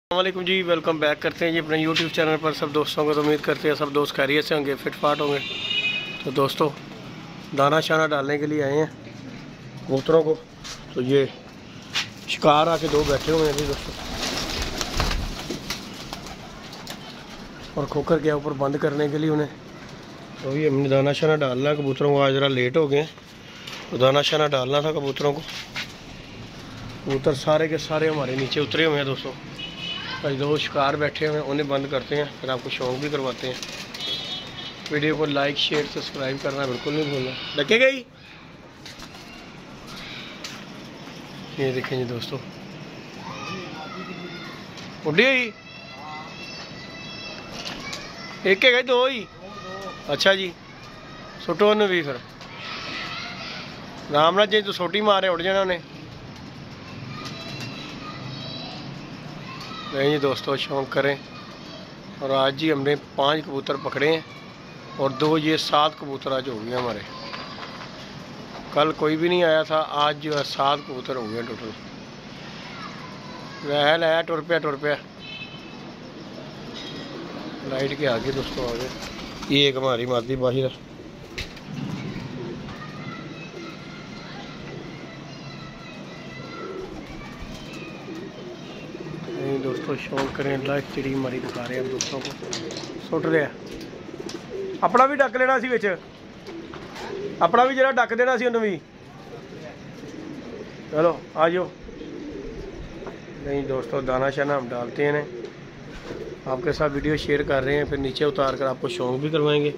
अस्सलामुअलैकुम जी, welcome back करते हैं जी अपने यूट्यूब चैनल पर सब दोस्तों को। तो उम्मीद करते हैं सब दोस्त खैरियत से होंगे, फिट फाट होंगे। तो दोस्तों दाना शाना डालने के लिए आए हैं कबूतरों को। तो ये शिकार आके दो बैठे हुए हैं अभी दोस्तों, और खोकर के ऊपर बंद करने के लिए उन्हें। तो ये हमने दाना शाना डालना है कबूतरों को। आज ज़रा लेट हो गए, तो दाना शाना डालना था कबूतरों को। कबूतर सारे के सारे हमारे नीचे उतरे हुए हैं दोस्तों। आज दो शिकार बैठे हुए हैं, उन्हें बंद करते हैं, फिर आपको शौक भी करवाते हैं। वीडियो को लाइक शेयर सब्सक्राइब करना बिल्कुल नहीं भूलना। लगे गई ये देखें जी दोस्तों, उड़ी हुई एक के गई दो ही। अच्छा जी, सुटो उन्हें भी फिर रामनाथ जी, तो सोटी मारे उड़ जाना उन्हें। नहीं जी दोस्तों, शौक करें। और आज जी हमने 5 कबूतर पकड़े हैं और 2 ये 7 कबूतर आज हो गए हमारे। कल कोई भी नहीं आया था, आज जो है 7 कबूतर हो गए टोटल। रहल है टुर पे लाइट के आगे दोस्तों आगे। ये एक हमारी मादी बाहर दोस्तों। शौक करें, लाइफ चिड़ी हमारी दिखा रहे हैं दोस्तों को। सुट रहा अपना भी डक लेना सी, अपना भी जरा डक देना सी उन्हें भी। चलो आ जाओ। नहीं दोस्तों, दाना शाना हम डालते हैं, आपके साथ वीडियो शेयर कर रहे हैं, फिर नीचे उतार कर आपको शौक भी करवाएंगे।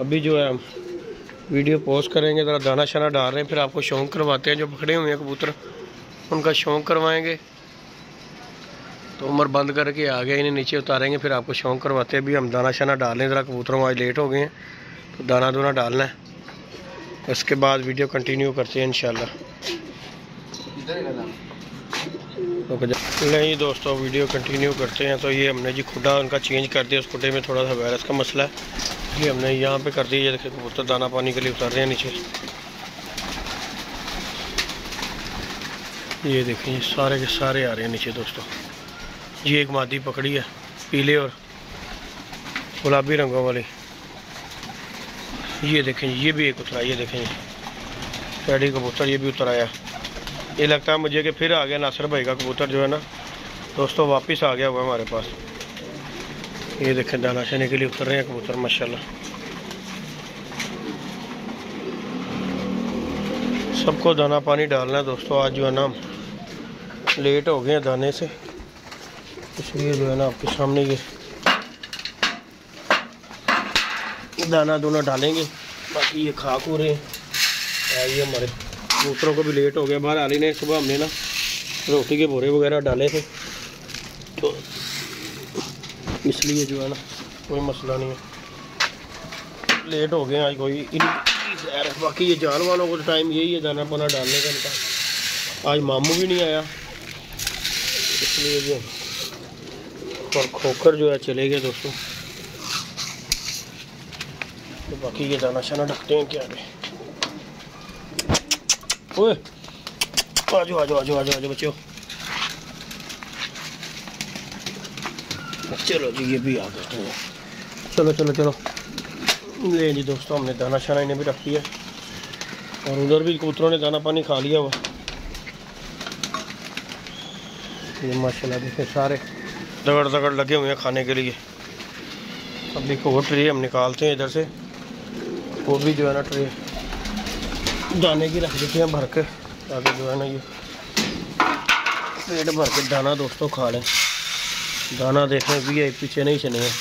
अभी जो है हम वीडियो पोस्ट करेंगे, ज़रा दाना शाना डाल रहे हैं, फिर आपको शौक करवाते हैं। जो पकड़े हुए हैं कबूतर उनका शौक करवाएंगे। तो उम्र बंद करके आ गया, इन्हें नीचे उतारेंगे, फिर आपको शौक करवाते हैं। अभी हम दाना शाना डाल लें ज़रा कबूतरों को, आज लेट हो गए हैं तो दाना दूना डालना है। उसके बाद वीडियो कंटिन्यू करते हैं इंशाल्लाह। नहीं दोस्तों, वीडियो कंटिन्यू करते हैं। तो ये हमने जी खुडा उनका चेंज कर दिया, उस खुडे में थोड़ा सा वायरस का मसला है, ये हमने यहाँ पे कर दिया। ये देखिए कबूतर दाना पानी के लिए उतर रहे हैं नीचे। ये देखें, ये सारे के सारे आ रहे हैं नीचे दोस्तों। ये एक मादी पकड़ी है पीले और गुलाबी रंगों वाली। ये देखें, ये भी एक उतरा। ये देखें पैडी कबूतर, ये भी उतर आया। ये लगता है मुझे कि फिर आ गया नासिर भाई का कबूतर जो है ना दोस्तों, वापस आ गया हुआ हमारे पास। ये देखें दाना शाने के लिए उतर रहे हैं कबूतर माशाल्लाह। सबको दाना पानी डालना है दोस्तों। आज जो है ना लेट हो गए हैं दाने से, इसलिए जो है ना आपके सामने ये दाना दूना डालेंगे। बाकी ये खाक हो रहे हैं। ये हमारे कबूतरों को भी लेट हो गया। बाहर आली ने सुबह हमने ना रोटी के बोरे वगैरह डाले थे, तो इसलिए जो है ना कोई मसला नहीं है। लेट हो गए आज कोई सैर। बाकी ये जान वालों को टाइम यही है दाना पाना डालने का इनका। आज मामू भी नहीं आया, इसलिए जो और खोकर जो है चले गए दोस्तों। तो बाकी ये दाना शाना ढकते हैं क्या आगे। ओए आजो आजो आजो आजो आजो बच्चों, चलो जी ये भी आ गए। चलो चलो चलो ले जी दोस्तों, हमने दाना शाना इन्हें भी रख दिया और उधर भी कबूतरों ने दाना पानी खा लिया हुआ। ये माशाल्लाह देखे सारे दगड़ दगड़ लगे हुए हैं खाने के लिए। अभी को ट्रे हम निकालते हैं इधर से, वो भी जो है ना ट्रे दाने की रख देते हैं भर के, ताकि जो है ना ये पेट भर के दाना दोस्तों खा लें। दाना देखने भी है, पीछे नहीं चले हैं,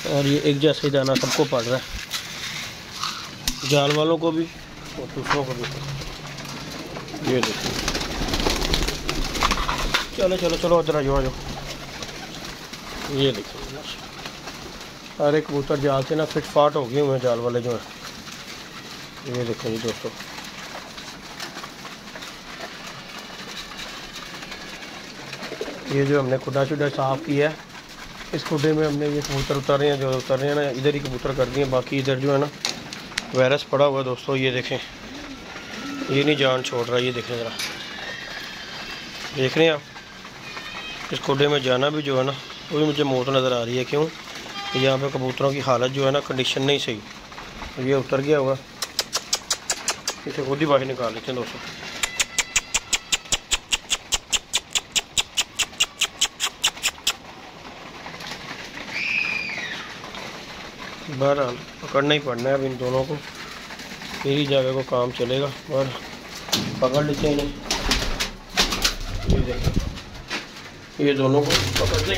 और ये एक जैसे ही दाना सबको पड़ रहा है, जाल वालों को भी और दूसरों को भी। ये देखो, चलो चलो चलो इधर आ जाओ आ जाओ। ये देखो सारे कबूतर जाल से ना फिट फाट हो गए हुए हैं, जाल वाले जो है। ये देखो जी दोस्तों, ये जो हमने खुदा शुदा साफ़ किया है, इस खुडे में हमने ये कबूतर उतर रहे हैं, जो उतर रहे हैं ना इधर ही कबूतर कर दिए। बाकी इधर जो है ना वायरस पड़ा हुआ है दोस्तों। ये देखें, ये नहीं जान छोड़ रहा। ये देखें ज़रा, देख रहे हैं आप, इस खुडे में जाना भी जो है ना वो भी मुझे मौत नज़र आ रही है। क्यों? यहाँ पे कबूतरों की हालत जो है ना कंडीशन नहीं सही। ये उतर गया होगा, इसे खुद ही बाहर निकाल लेते हैं दोस्तों। बहरहाल पकड़ना ही पड़ना है अब इन दोनों को, फिर ही जाके को काम चलेगा। और पकड़ लेते हैं इन्हें। ये देखो ये दोनों को पकड़ लें।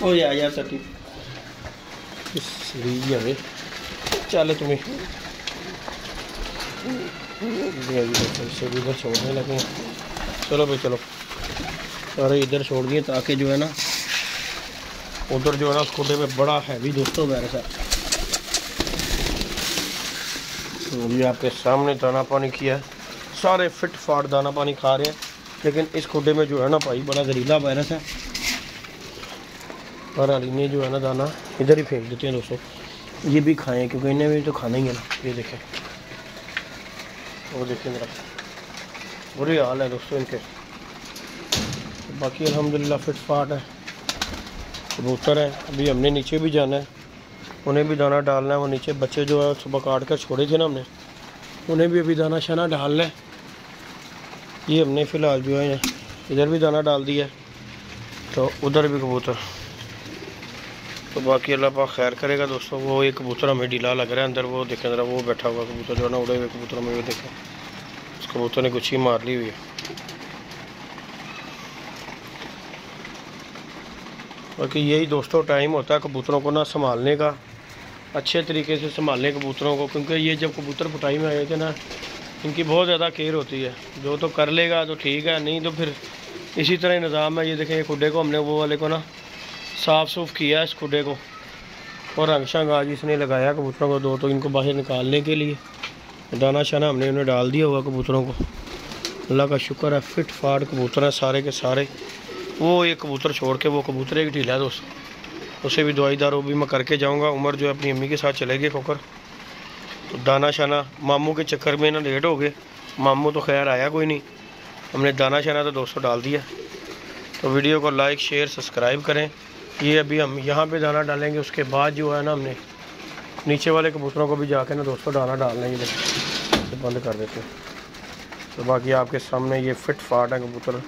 ओए आ जा सटी हमें चले तुम्हें इसे भी इधर छोड़ने लगे। चलो भाई चलो सारे इधर छोड़ दिए ताकि जो है ना उधर जो है ना उस खुडे में बड़ा हैवी दोस्तों वायरस है। ये आपके सामने दाना पानी किया है, सारे फिट फाट दाना पानी खा रहे हैं, लेकिन इस खुडे में जो है ना भाई बड़ा जहरीला वायरस है। और इन्हें जो है ना दाना इधर ही फेंक देते हैं दोस्तों, ये भी खाएं क्योंकि इन्हें भी तो खाना ही है ना। ये देखें वो देखें मेरा बुरी हाल है दोस्तों इनके। बाकी अल्हम्दुलिल्लाह फिट फाट है, कबूतर है। अभी हमने नीचे भी जाना है, उन्हें भी दाना डालना है। वो नीचे बच्चे जो है सुबह काट कर छोड़े थे ना हमने, उन्हें भी अभी दाना शाना डालना है। ये हमने फ़िलहाल जो है इधर भी दाना डाल दिया, तो उधर भी कबूतर। तो बाकी अल्लाह पाक खैर करेगा दोस्तों। वो एक कबूतर हमें ढीला लग रहा है अंदर, वो देखें ज़रा, वो बैठा हुआ कबूतर जो है ना उड़े हुए कबूतर में, वो देखें उस कबूतर ने गुच्छी मार ली हुई है। बाकी यही दोस्तों टाइम होता है कबूतरों को ना संभालने का, अच्छे तरीके से संभालने कबूतरों को, क्योंकि ये जब कबूतर फुटाई में आए थे ना इनकी बहुत ज़्यादा केयर होती है। जो तो कर लेगा तो ठीक है, नहीं तो फिर इसी तरह निज़ाम है। ये देखें ये खुडे को हमने वो वाले को ना साफ़ सूफ किया इस खुडे को, और रंग शंग आज इसने लगाया कबूतरों को दो, तो इनको बाहर निकालने के लिए दाना शाना हमने उन्हें डाल दिया हुआ कबूतरों को। अल्लाह का शुक्र है फिट फाट कबूतर हैं सारे के सारे। वो एक कबूतर छोड़ के वो कबूतर एक ढीला है दोस्तों, उसे भी दवाई दारू भी मैं करके जाऊंगा। उमर जो है अपनी अम्मी के साथ चले गए कोकर, तो दाना शाना मामू के चक्कर में ना लेट हो गए। मामू तो खैर आया कोई नहीं, हमने दाना शाना तो दोस्तों डाल दिया। तो वीडियो को लाइक शेयर सब्सक्राइब करें। ये अभी हम यहाँ पे दाना डालेंगे, उसके बाद जो है ना हमने नीचे वाले कबूतरों को भी जाके ना दोस्तों दाना डालना ही देखिए, बंद कर देते हैं। तो बाकी आपके सामने ये फिट फाट है कबूतर,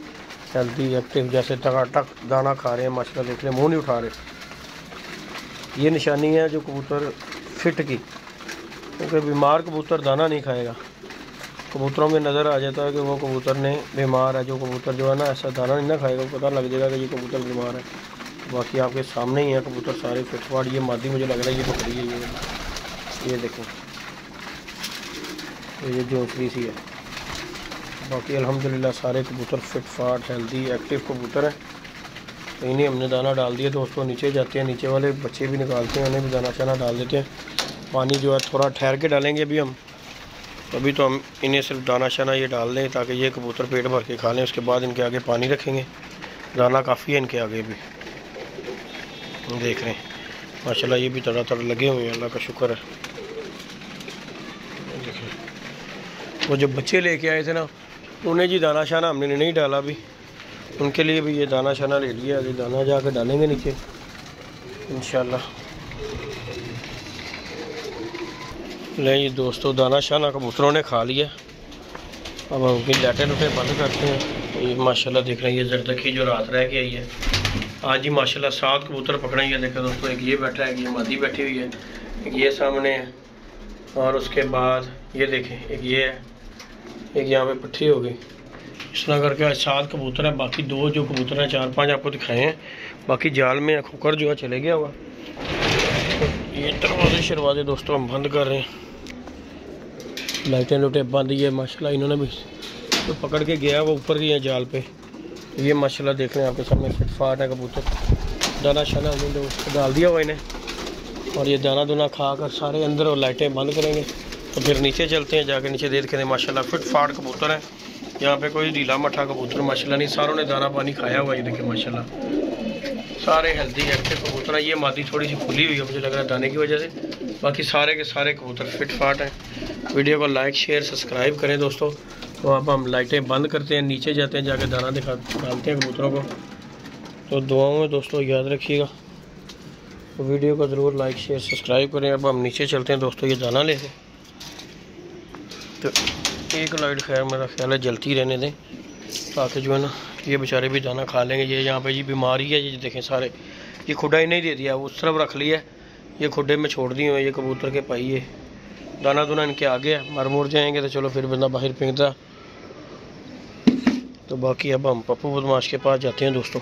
हेल्दी एक्टिव, जैसे टकाटक दाना खा रहे हैं माशाल्लाह, देख लें मुँह नहीं उठा रहे। ये निशानी है जो कबूतर फिट की, क्योंकि बीमार कबूतर दाना नहीं खाएगा। कबूतरों में नज़र आ जाता है कि वो कबूतर ने बीमार है। जो कबूतर जो है ना ऐसा दाना नहीं ना खाएगा, पता लग जाएगा कि ये कबूतर बीमार है। बाकी आपके सामने ही है कबूतर सारे फिट फाट। ये मादी मुझे लग रहा है ये पकड़ी है, ये देखो ये जोंसरी सी है। बाकी अल्हम्दुलिल्लाह सारे कबूतर फिट फाट हेल्दी एक्टिव कबूतर हैं। तो इन्हें हमने दाना डाल दिया दोस्तों। नीचे जाते हैं, नीचे वाले बच्चे भी निकालते हैं, उन्हें भी दाना शाना डाल देते हैं। पानी जो है थोड़ा ठहर के डालेंगे अभी हम, अभी तो हम इन्हें सिर्फ दाना शाना ये डाल दें ताकि ये कबूतर पेट भर के खा लें। उसके बाद इनके आगे पानी रखेंगे, दाना काफ़ी है इनके आगे भी। देख रहे हैं माशाल्लाह ये भी तड़ा तड़ लगे हुए हैं, अल्लाह का शुक्र है। देखें वो जो बच्चे लेके आए थे ना उन्हें जी दाना शाना हमने नहीं डाला अभी, उनके लिए भी ये दाना शाना ले लिया। अभी दाना जाकर डालेंगे नीचे इंशाल्लाह। ले ये दोस्तों दाना शाना कबूतरों ने खा लिया। अब हम उनकी लाइटें लुटें बंद करते हैं। ये माशाल्लाह देख रहे हैं ये जरदखी जो रात रह के आई है, आज ही माशाल्लाह 7 कबूतर पकड़े हैं। देखें दोस्तों एक ये बैठा है, एक ये मादी बैठी हुई है, एक ये सामने है, और उसके बाद ये देखें एक ये है, एक यहाँ पे पट्टी हो गई। इस तरह करके आज 7 कबूतर हैं। बाकी 2 जो कबूतर हैं 4-5 आपको दिखाए हैं, बाकी जाल में खोकर जो है चले गया हुआ। तो ये दरवाजे शरवाजे दोस्तों हम बंद कर रहे हैं, लाइटें लुटें बंद। ये माशाल्लाह इन्होंने भी तो पकड़ के गया वो ऊपर ही है जाल पे। ये माशाल्लाह देख रहे हैं आपके सामने फिट फाट है कबूतर। दाना शाना हमने उसको डाल दिया हुआ इन्हें, और ये दाना दुना खा कर सारे अंदर और लाइटें बंद करेंगे। तो फिर नीचे चलते हैं, जाके नीचे देख के माशाल्लाह फिट फाट कबूतर है। यहाँ पे कोई ढीला मठा कबूतर माशाल्लाह नहीं, सारों ने दाना पानी खाया हुआ। ये देखिए माशाल्लाह सारे हेल्दी एक्टिव कबूतर हैं। ये मादी थोड़ी सी फुली हुई है मुझे लग रहा है दाने की वजह से, बाकी सारे के सारे कबूतर फिट फाट हैं। वीडियो को लाइक शेयर सब्सक्राइब करें दोस्तों। तो अब हम लाइटें बंद करते हैं, नीचे जाते हैं, जाके दाना डालते हैं कबूतरों को। तो दुआओं में दोस्तों याद रखिएगा, वीडियो को ज़रूर लाइक शेयर सब्सक्राइब करें। अब हम नीचे चलते हैं दोस्तों, ये दाना लेते। तो एक लाइट खैर मेरा ख्याल है जलती रहने दें, ताकि जो है ना ये बेचारे भी दाना खा लेंगे। ये यहाँ पे जी बीमारी है, ये देखें सारे, ये खुडा ही नहीं दे दिया, उस तरफ रख लिया, ये खुडे में छोड़ दिए हुए ये कबूतर के पाइए। दाना दुना इनके आगे है, मर मुर जाएंगे तो चलो फिर बंदा बाहर फेंकता। तो बाकी अब हम पप्पू बदमाश के पास जाते हैं दोस्तों।